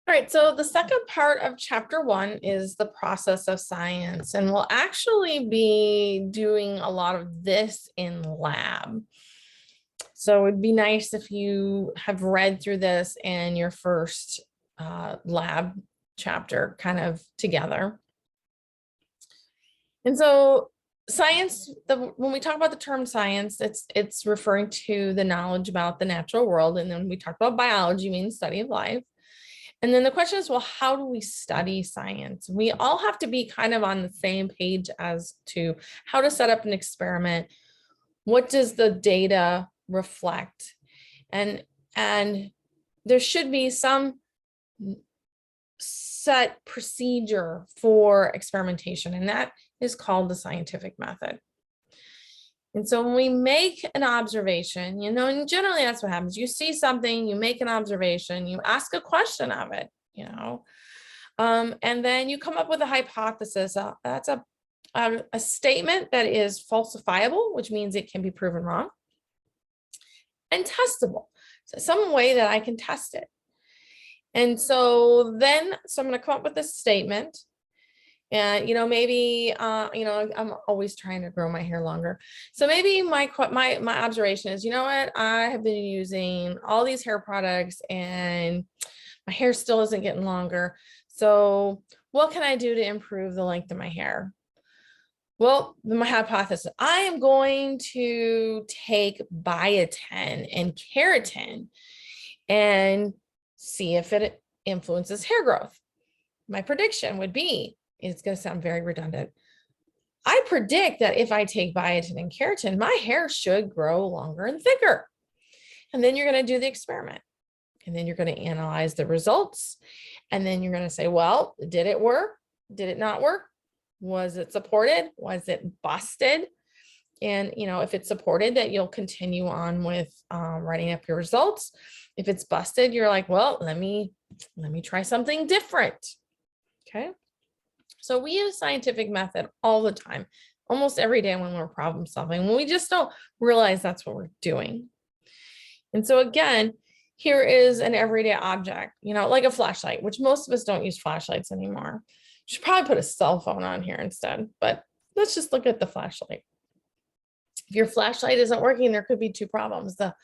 All right, so the second part of chapter 1 is the process of science, and we'll actually be doing a lot of this in lab. So it'd be nice if you have read through this in your first lab chapter kind of together. And so science, when we talk about the term science, it's referring to the knowledge about the natural world. And then we talk about biology, means study of life. And then the question is, well, how do we study science? We all have to be kind of on the same page as to how to set up an experiment. What does the data reflect? And there should be some set procedure for experimentation, and that is called the scientific method. And so when we make an observation, and generally that's what happens. You see something, you make an observation, you ask a question of it, and then you come up with a hypothesis. That's a statement that is falsifiable, which means it can be proven wrong, and testable. So some way that I can test it. And so I'm going to come up with a statement. And, maybe, I'm always trying to grow my hair longer. So maybe my observation is, I have been using all these hair products and my hair still isn't getting longer. So what can I do to improve the length of my hair? Well, my hypothesis, I am going to take biotin and keratin and see if it influences hair growth. My prediction would be, it's going to sound very redundant, I predict that if I take biotin and keratin, my hair should grow longer and thicker. And then you're going to do the experiment. And then you're going to analyze the results. And then you're going to say, well, did it work? Did it not work? Was it supported? Was it busted? And, if it's supported, that you'll continue on with writing up your results. If it's busted, you're like, well, let me try something different. Okay. So we use scientific method all the time, almost every day when we're problem solving, when we just don't realize that's what we're doing. And so again, here is an everyday object, like a flashlight, which most of us don't use flashlights anymore. You should probably put a cell phone on here instead, but let's just look at the flashlight. If your flashlight isn't working, there could be two problems, the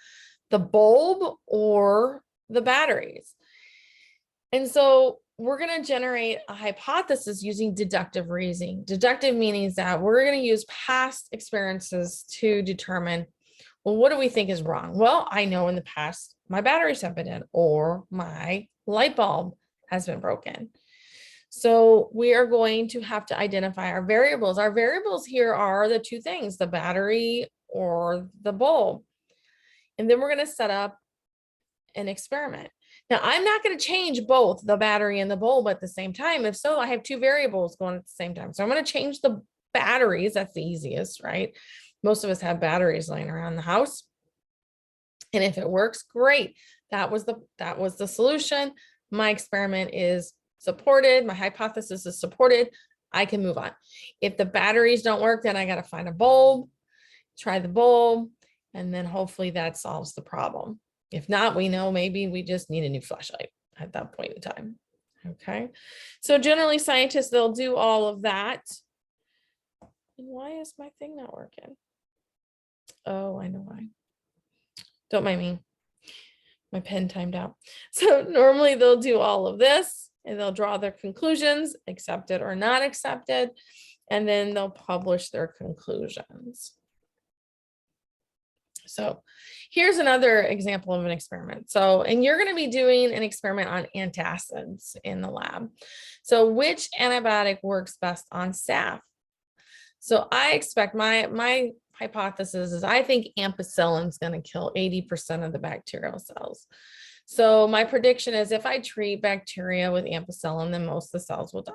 bulb or the batteries. And so we're going to generate a hypothesis using deductive reasoning. Deductive meaning that we're going to use past experiences to determine, well, what do we think is wrong? Well, I know in the past my batteries have been dead or my light bulb has been broken. So we are going to have to identify our variables. Our variables here are the two things, the battery or the bulb. And then we're going to set up an experiment. Now, I'm not going to change both the battery and the bulb at the same time. If so, I have two variables going at the same time. So I'm going to change the batteries. That's the easiest, right? Most of us have batteries laying around the house. And if it works, great. That was the solution. My experiment is supported. My hypothesis is supported. I can move on. If the batteries don't work, then I got to find a bulb, try the bulb, and then hopefully that solves the problem. If not, we know maybe we just need a new flashlight at that point in time. Okay. So generally scientists, they'll do all of that. And why is my thing not working? Oh, I know why. Don't mind me. My pen timed out. So normally they'll do all of this and they'll draw their conclusions, accepted or not accepted, and then they'll publish their conclusions. So here's another example of an experiment. So, and you're going to be doing an experiment on antacids in the lab. So which antibiotic works best on staph? So I expect my hypothesis is I think ampicillin is going to kill 80% of the bacterial cells. So my prediction is if I treat bacteria with ampicillin, then most of the cells will die.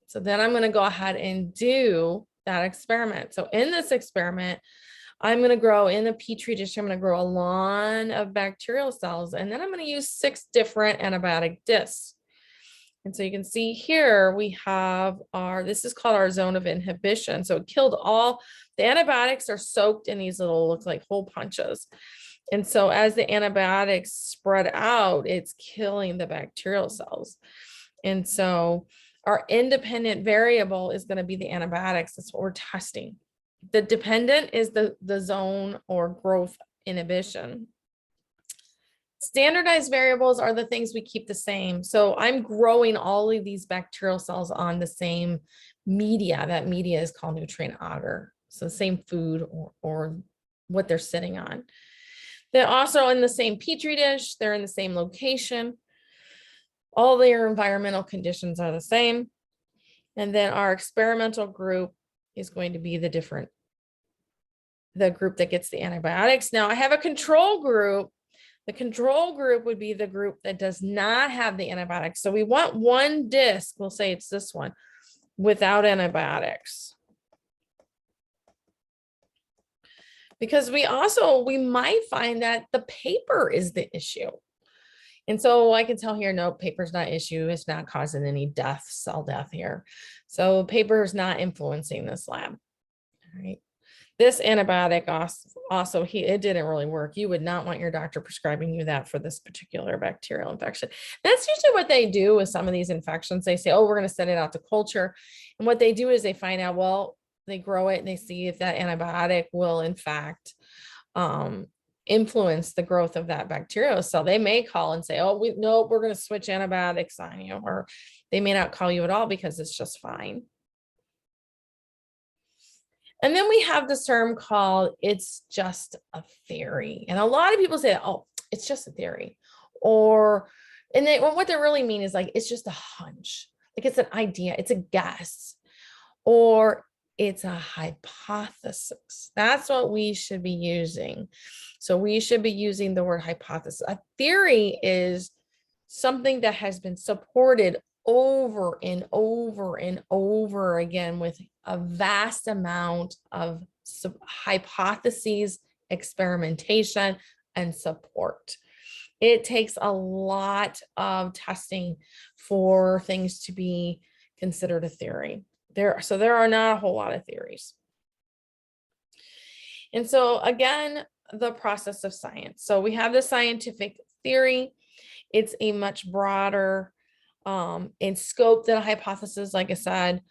So then I'm going to go ahead and do that experiment. So in this experiment, I'm going to grow in the Petri dish. I'm going to grow a lawn of bacterial cells, and then I'm going to use 6 different antibiotic discs. And so you can see here we have this is called our zone of inhibition. So it killed all the antibiotics are soaked in these little, look like hole punches. And so as the antibiotics spread out, it's killing the bacterial cells. And so our independent variable is going to be the antibiotics. That's what we're testing. The dependent is the zone or growth inhibition. Standardized variables are the things we keep the same. So I'm growing all of these bacterial cells on the same media. That media is called nutrient agar. So the same food or what they're sitting on. They're also in the same petri dish. They're in the same location. All their environmental conditions are the same. And then our experimental group is going to be the group that gets the antibiotics. Now I have a control group. The control group would be the group that does not have the antibiotics. So we want one disc, we'll say it's this one, without antibiotics. Because we might find that the paper is the issue. And so I can tell here, no, paper's not issue. It's not causing any death, cell death here. So paper is not influencing this lab. All right. This antibiotic also, it didn't really work. You would not want your doctor prescribing you that for this particular bacterial infection. That's usually what they do with some of these infections. They say, oh, we're going to send it out to culture. And what they do is they find out, well, they grow it and they see if that antibiotic will in fact influence the growth of that bacterial cell. They may call and say, oh, we're going to switch antibiotics on you, or they may not call you at all because it's just fine. And then we have this term called, it's just a theory. And a lot of people say, oh, it's just a theory. What they really mean is like, it's just a hunch. Like it's an idea, it's a guess, or it's a hypothesis. That's what we should be using. So we should be using the word hypothesis. A theory is something that has been supported over and over and over again with a vast amount of hypotheses, experimentation, and support. It takes a lot of testing for things to be considered a theory. There are not a whole lot of theories. And so again, the process of science. So we have the scientific theory. It's a much broader in scope than a hypothesis. Like I said,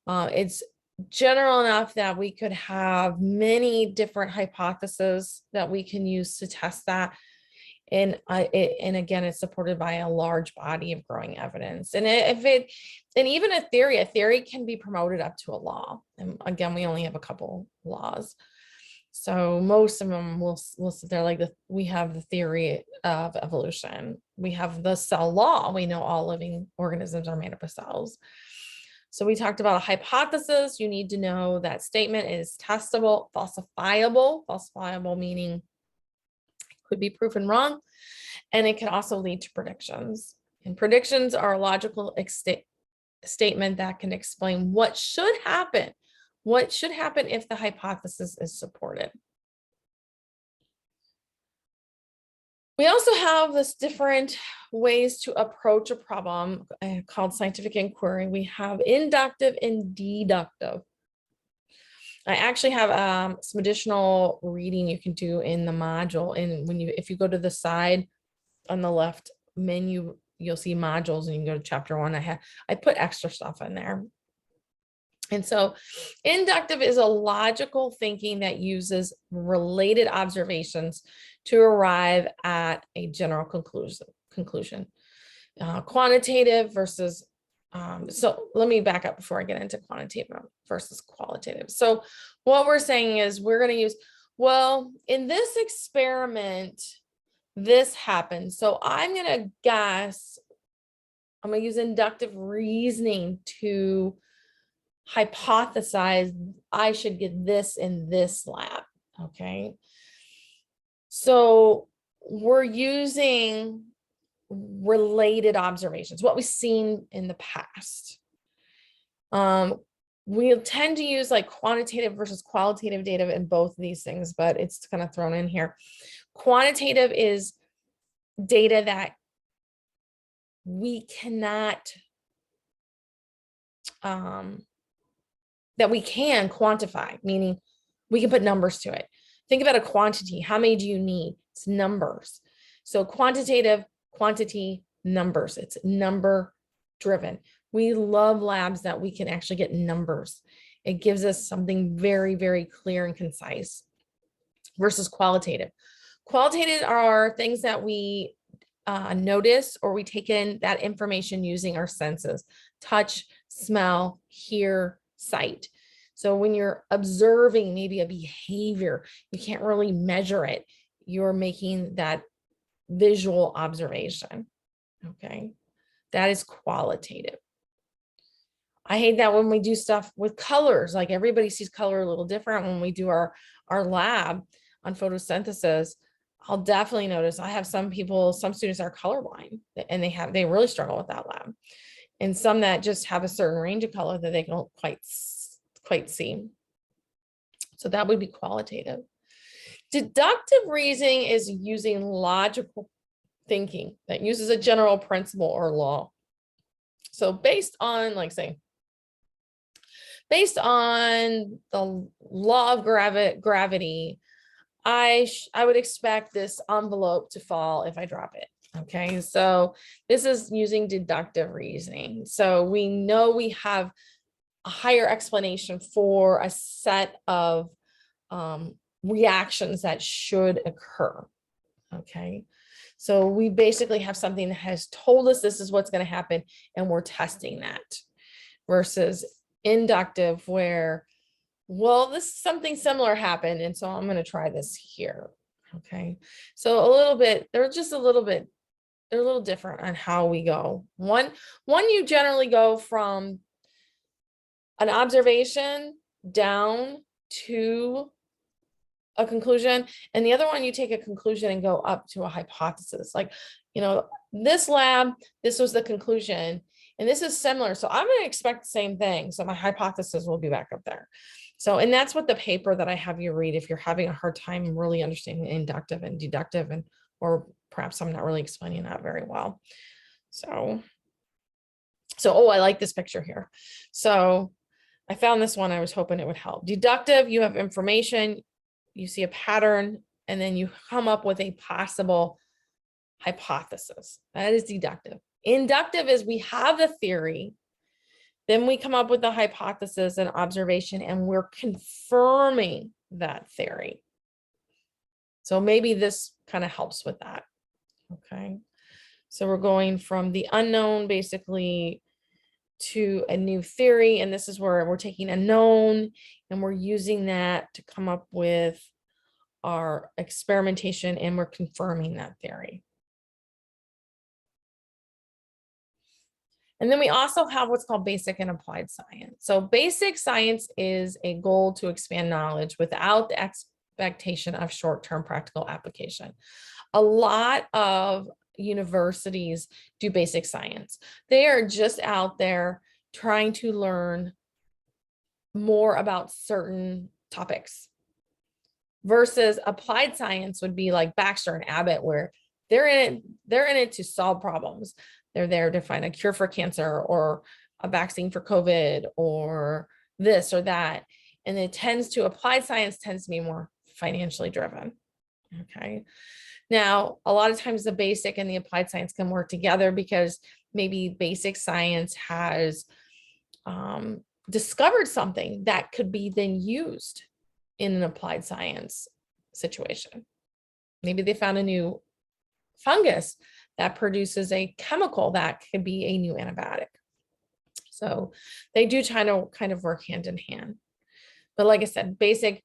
it's general enough that we could have many different hypotheses that we can use to test that. And again, it's supported by a large body of growing evidence. And even a theory can be promoted up to a law. And again, we only have a couple laws. So most of them will sit there like we have the theory of evolution. We have the cell law. We know all living organisms are made up of cells. So we talked about a hypothesis. You need to know that statement is testable, falsifiable meaning it could be proven wrong. And it can also lead to predictions. And predictions are a logical statement that can explain what should happen. What should happen if the hypothesis is supported? We also have this different ways to approach a problem called scientific inquiry. We have inductive and deductive. I actually have some additional reading you can do in the module. And if you go to the side on the left menu, you'll see modules, and you can go to chapter 1. I put extra stuff in there. And so inductive is a logical thinking that uses related observations to arrive at a general conclusion. Quantitative versus, so let me back up before I get into quantitative versus qualitative. So what we're saying is we're going to use, well, in this experiment, this happened. So I'm going to guess, I'm going to use inductive reasoning to hypothesize I should get this in this lab. Okay. So we're using related observations, what we've seen in the past. We tend to use like quantitative versus qualitative data in both of these things, but it's kind of thrown in here. Quantitative is data that we cannot, that we can quantify, meaning we can put numbers to it. Think about a quantity. How many do you need? It's numbers. So quantitative, quantity, numbers. It's number driven. We love labs that we can actually get numbers. It gives us something very, very clear and concise versus qualitative. Qualitative are things that we notice, or we take in that information using our senses: touch, smell, hear, sight. So when you're observing maybe a behavior, you can't really measure it. You're making that visual observation. Okay, that is qualitative. I hate that when we do stuff with colors, like everybody sees color a little different. When we do our lab on photosynthesis, I'll definitely notice I have some students are colorblind, and they really struggle with that lab. And some that just have a certain range of color that they don't quite see. So that would be qualitative. Deductive reasoning is using logical thinking that uses a general principle or law. So based on, like, say, based on the law of gravity, I would expect this envelope to fall if I drop it. Okay, so this is using deductive reasoning. So we know we have a higher explanation for a set of reactions that should occur. Okay, so we basically have something that has told us this is what's going to happen, and we're testing that, versus inductive, where, well, this something similar happened, and so I'm going to try this here. Okay, so a little bit, they're a little different on how we go. One, you generally go from an observation down to a conclusion, and the other one, you take a conclusion and go up to a hypothesis. Like, this lab, this was the conclusion, and this is similar, so I'm going to expect the same thing, so my hypothesis will be back up there. So, and that's what the paper that I have you read if you're having a hard time really understanding inductive and deductive, and or perhaps I'm not really explaining that very well. So oh, I like this picture here. So I found this one. I was hoping it would help. Deductive, you have information, you see a pattern, and then you come up with a possible hypothesis. That is deductive. Inductive is we have the theory, then we come up with the hypothesis and observation, and we're confirming that theory. So maybe this kind of helps with that. Okay, so we're going from the unknown basically to a new theory, and this is where we're taking a known and we're using that to come up with our experimentation, and we're confirming that theory. And then we also have what's called basic and applied science. So basic science is a goal to expand knowledge without the expectation of short-term practical application. A lot of universities do basic science. They are just out there trying to learn more about certain topics, versus applied science would be like Baxter and Abbott, where they're in it to solve problems. They're there to find a cure for cancer, or a vaccine for COVID, or this or that. And applied science tends to be more financially driven. Okay. Now, a lot of times the basic and the applied science can work together, because maybe basic science has discovered something that could be then used in an applied science situation. Maybe they found a new fungus that produces a chemical that could be a new antibiotic. So they do kind of work hand in hand. But like I said, basic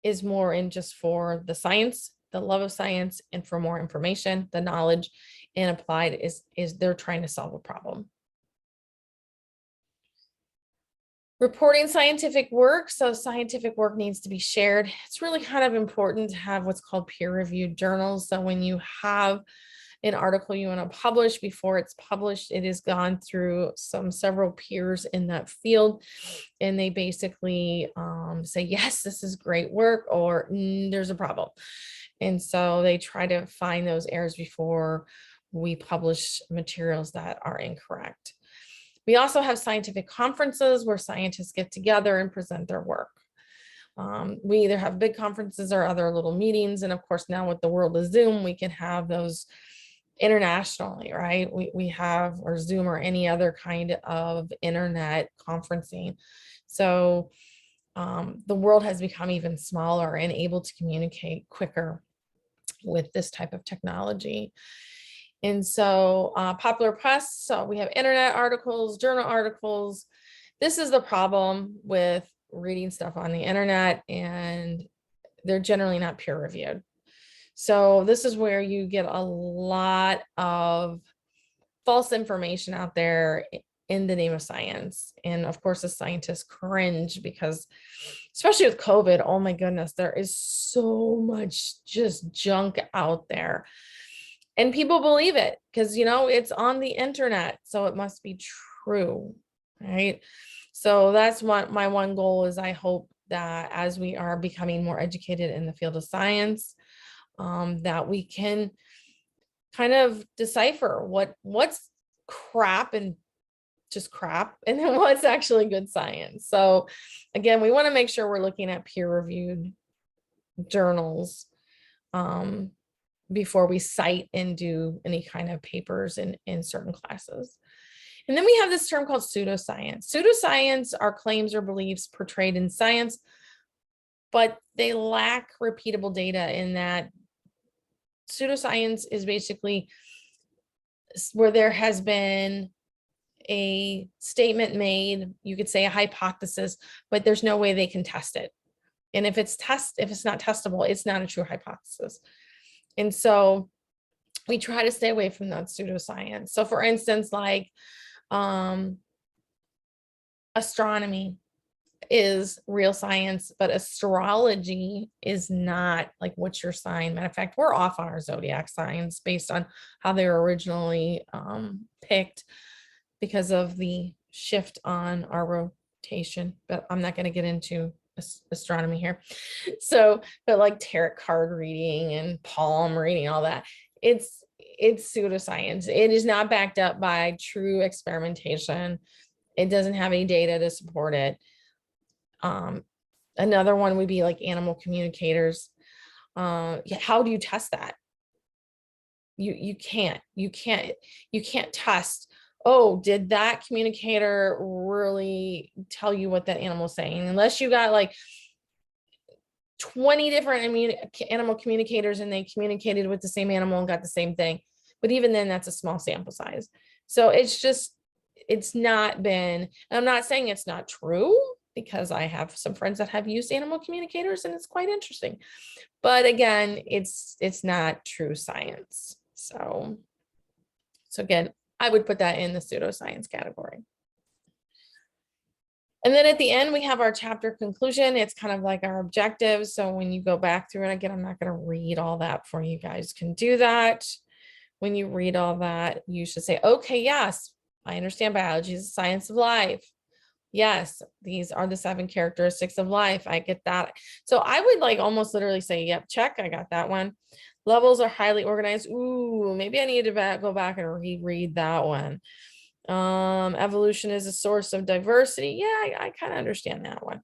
is more in just for the science, the love of science, and for more information, the knowledge, and applied is they're trying to solve a problem. Reporting scientific work. So scientific work needs to be shared. It's really kind of important to have what's called peer-reviewed journals. So when you have an article you want to publish, before it's published, it has gone through several peers in that field, and they basically say, yes, this is great work, or there's a problem. And so they try to find those errors before we publish materials that are incorrect. We also have scientific conferences where scientists get together and present their work. We either have big conferences or other little meetings. And of course, now with the world of Zoom, we can have those internationally, right? We have, or Zoom or any other kind of internet conferencing. So the world has become even smaller and able to communicate quicker with this type of technology. And so popular press, so we have internet articles, journal articles. This is the problem with reading stuff on the internet, and they're generally not peer reviewed. So this is where you get a lot of false information out there in the name of science. And of course, the scientists cringe because, especially with COVID, oh my goodness, there is so much just junk out there. And people believe it because, you know, it's on the internet, so it must be true, right? So that's what my one goal is. I hope that as we are becoming more educated in the field of science, that we can kind of decipher what's crap and just crap, and then what's actually good science. So again, we want to make sure we're looking at peer-reviewed journals before we cite and do any kind of papers in certain classes. And then we have this term called pseudoscience. Pseudoscience are claims or beliefs portrayed in science, but they lack repeatable data. In that pseudoscience is basically where there has been a statement made, you could say a hypothesis, but there's no way they can test it. And if it's not testable, it's not a true hypothesis. And so we try to stay away from that pseudoscience. So for instance, like astronomy is real science, but astrology is not. Like, what's your sign? Matter of fact, we're off on our zodiac signs based on how they were originally picked because of the shift on our rotation, but I'm not going to get into astronomy here. So, but like tarot card reading and palm reading, all that, it's pseudoscience. It is not backed up by true experimentation. It doesn't have any data to support it. Another one would be like animal communicators. How do you test that? You can't test, oh, did that communicator really tell you what that animal is saying? Unless you got like 20 different animal communicators and they communicated with the same animal and got the same thing. But even then, that's a small sample size. So it's not been, and I'm not saying it's not true, because I have some friends that have used animal communicators and it's quite interesting. But again, it's not true science. So again, I would put that in the pseudoscience category. And then at the end, we have our chapter conclusion. It's kind of like our objectives. So when you go back through it again, I'm not going to read all that for you. Guys can do that. When you read all that, you should say, okay, yes, I understand biology is the science of life. Yes, these are the 7 characteristics of life. I get that. So I would like almost literally say, yep, check, I got that one. Levels are highly organized. Ooh, maybe I need to go back and reread that one. Evolution is a source of diversity. Yeah, I kind of understand that one.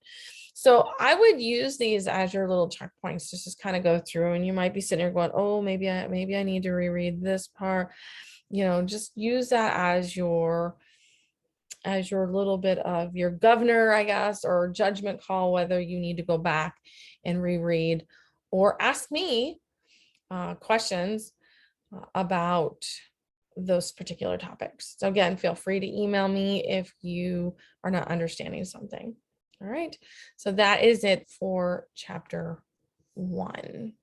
So I would use these as your little checkpoints to just kind of go through, and you might be sitting there going, oh, maybe I need to reread this part. You know, just use that as your little bit of your governor, I guess, or judgment call, whether you need to go back and reread or ask me questions about those particular topics. So again, feel free to email me if you are not understanding something. All right. So that is it for chapter 1.